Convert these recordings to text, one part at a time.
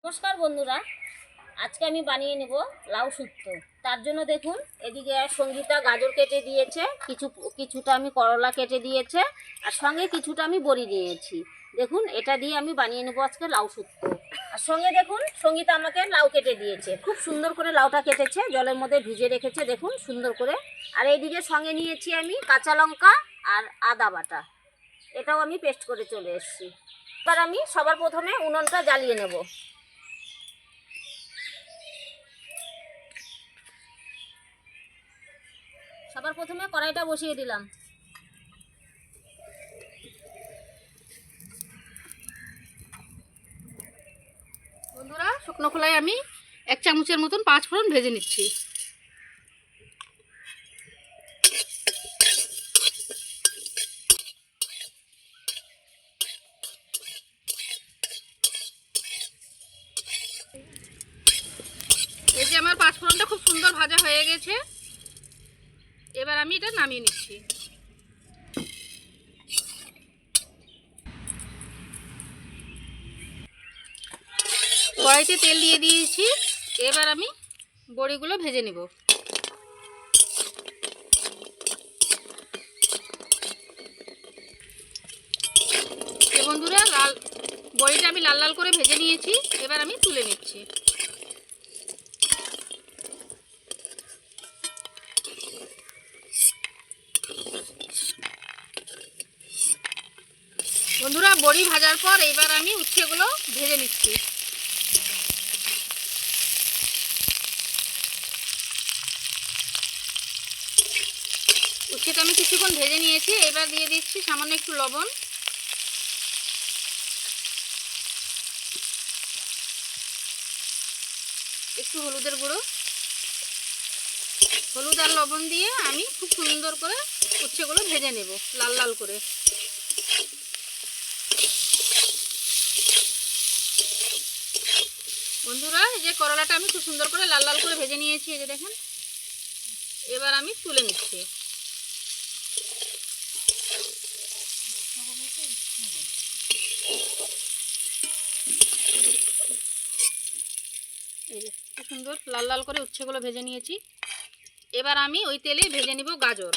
নমস্কার বন্ধুরা, আজকে আমি বানিয়ে নেব লাউ শুক্তো। তার জন্য দেখুন, এদিকে সঙ্গীতা গাজর কেটে দিয়েছে, কিছুটা আমি করলা কেটে দিয়েছে, আর সঙ্গে কিছুটা আমি বড়ি দিয়েছি। দেখুন, এটা দিয়ে আমি বানিয়ে নেব আজকে লাউ শুক্তো। আর সঙ্গে দেখুন, সঙ্গীতা আমাকে লাউ কেটে দিয়েছে, খুব সুন্দর করে লাউটা কেটেছে, জলের মধ্যে ভিজে রেখেছে দেখুন সুন্দর করে। আর এইদিকে সঙ্গে নিয়েছি আমি কাঁচা লঙ্কা আর আদা বাটা, এটাও আমি পেস্ট করে চলে এসেছি। এবার আমি সবার প্রথমে উনুনটা জ্বালিয়ে নেব। সবার প্রথমে কড়াইটা বসিয়ে দিলাম। বন্ধুরা, শুকনো খোলায় আমি 1 চামচের মতন 5 ফোড়ন ভেজে নিচ্ছি। এই যে আমার 5 ফোড়নটা খুব সুন্দর ভাজা হয়ে গেছে, এবার আমি এটা নামিয়ে নিচ্ছি। কড়াইতে তেল দিয়ে দিয়েছি, এবার আমি বড়িগুলো ভেজে নেব। বন্ধুরা, বড়িটা আমি লাল লাল করে ভেজে নিয়েছি, এবার আমি তুলে নিচ্ছি। বন্ধুরা, বড়ি ভাজার পর এবার আমি উচ্ছেগুলো ভেজে নিচ্ছি। উচ্ছেটা আমি কিছুক্ষণ ভেজে নিয়েছি, এবার দিয়ে দিচ্ছি সামান্য একটু লবণ, একটু হলুদের গুঁড়ো। হলুদ আর লবণ দিয়ে আমি খুব সুন্দর করে উচ্ছেগুলো ভেজে নেব লাল লাল করে। বন্ধুরা, এই যে করলাটা আমি খুব সুন্দর করে লাল লাল করে ভেজে নিয়েছি, এই যে দেখেন। এবার আমি তুলে নিচ্ছি। এই যে খুব সুন্দর লাল লাল করে উচ্ছেগুলো ভেজে নিয়েছি, এবার আমি ওই তেলে ভেজে নিব গাজর।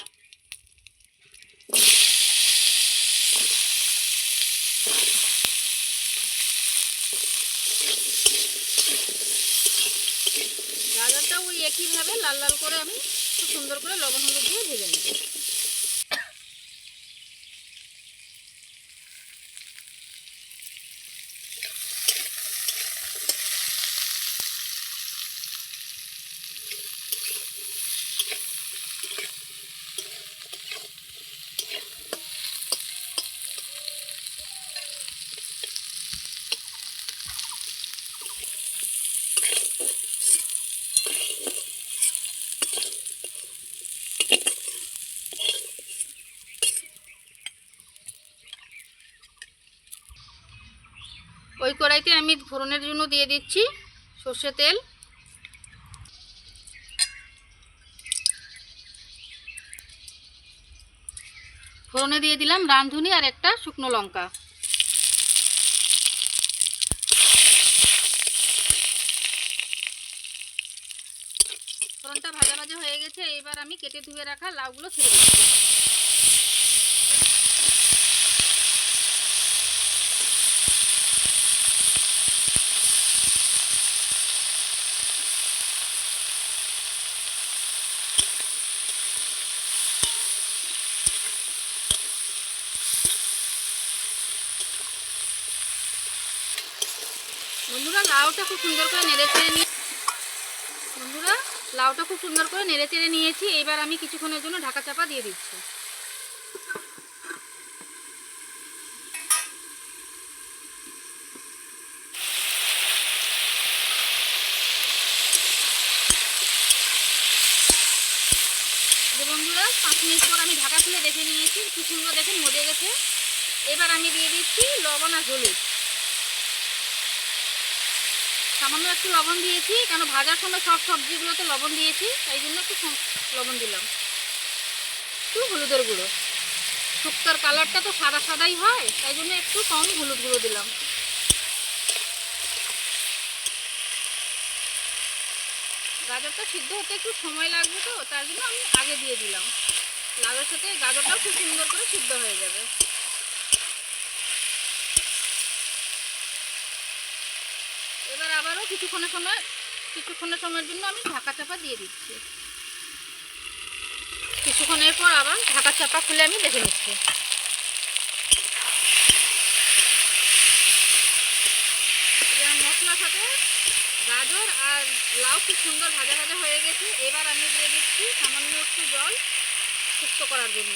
গাজরটাও ওই একইভাবে লাল লাল করে আমি খুব সুন্দর করে লবণ হলুদ দিয়ে ভেজে নেব। ওই কড়াইতে আমি ফোড়নের জন্য দিয়ে দিচ্ছি সর্ষে তেল, ফোড়নে দিয়ে দিলাম রাঁধুনি আর একটা শুকনো লঙ্কা। ফোড়নটা ভাজা ভাজা হয়ে গেছে, এবার আমি কেটে ধুয়ে রাখা লাউগুলো ছেড়ে দিচ্ছি। বন্ধুরা, লাউটা খুব সুন্দর করে নেড়ে চেড়ে নিয়েছি, এবার আমি কিছুক্ষণের জন্য ঢাকা চাপা দিয়ে দিচ্ছি। বন্ধুরা, 5 মিনিট পর আমি ঢাকা খুলে দেখে নিয়েছি, খুব সুন্দর দেখেন মজে গেছে। এবার আমি দিয়ে দিচ্ছি লবণ আর হলুদ। সামান্য একটু লবণ দিয়েছি, কেন ভাজার সময় সব সবজিগুলোতে লবণ দিয়েছি, তাই জন্য একটু লবণ দিলাম। একটু হলুদের গুঁড়ো, শুক্তোর কালারটা তো সাদা সাদাই হয়, তাই জন্য একটু কম হলুদ গুঁড়ো দিলাম। গাজরটা সিদ্ধ হতে একটু সময় লাগবে, তো তার জন্য আমি আগে দিয়ে দিলাম। লাউয়ের সাথে গাজরটাও খুব সুন্দর করে সিদ্ধ হয়ে যাবে। এবার আবারও কিছুক্ষণের সময়ের জন্য আমি ঢাকা চাপা দিয়ে দিচ্ছি। কিছুক্ষণের পর আবার ঢাকা চাপা খুলে আমি দেখে নিচ্ছি। মশলার সাথে গাজর আর লাউ খুব সুন্দর ভাজা ভাজা হয়ে গেছে। এবার আমি দিয়ে দিচ্ছি সামান্য একটু জল শুক্তো করার জন্য।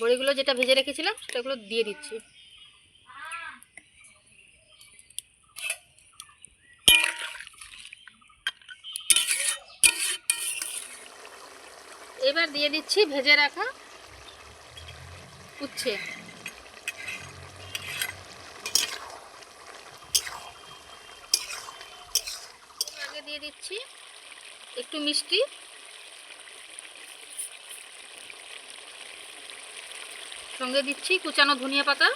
বড়িগুলো যেটা ভেজে রেখেছিলাম সেটাগুলো দিয়ে দিচ্ছি। এবার দিয়ে দিচ্ছি ভেজে রাখা উচ্ছে। আগে দিয়ে দিচ্ছি একটু মিষ্টি, সঙ্গে দিচ্ছি কুচানো ধনিয়া পাতা,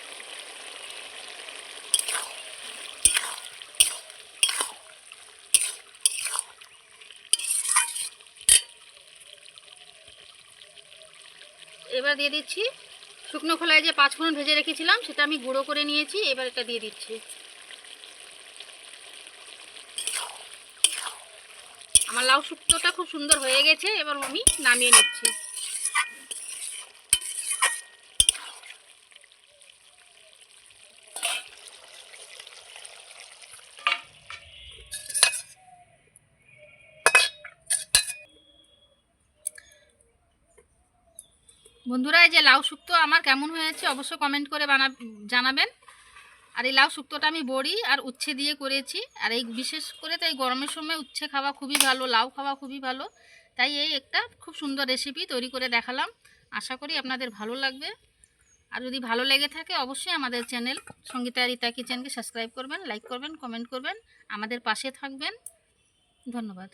এবার দিয়ে দিচ্ছি শুকনো খোলায় যে 5 ফোড়ন ভেজে রেখেছিলাম সেটা আমি গুঁড়ো করে নিয়েছি। এবার এটা দিয়ে দিচ্ছি। আমার লাউ শুক্তোটা খুব সুন্দর হয়ে গেছে, এবার আমি নামিয়ে নিচ্ছি। বন্ধুরা, এই যে লাউ শুক্তো আমার কেমন হয়েছে অবশ্যই কমেন্ট করে জানাবেন। আর এই লাউ শুক্তোটা আমি বড়ি আর উচ্ছে দিয়ে করেছি। আর এই বিশেষ করে তাই গরমের সময় উচ্ছে খাওয়া খুবই ভালো, লাউ খাওয়া খুবই ভালো। তাই এই একটা খুব সুন্দর রেসিপি তৈরি করে দেখালাম। আশা করি আপনাদের ভালো লাগবে। আর যদি ভালো লেগে থাকে অবশ্যই আমাদের চ্যানেল সঙ্গীতা রীতা কিচেনকে সাবস্ক্রাইব করবেন, লাইক করবেন, কমেন্ট করবেন, আমাদের পাশে থাকবেন। ধন্যবাদ।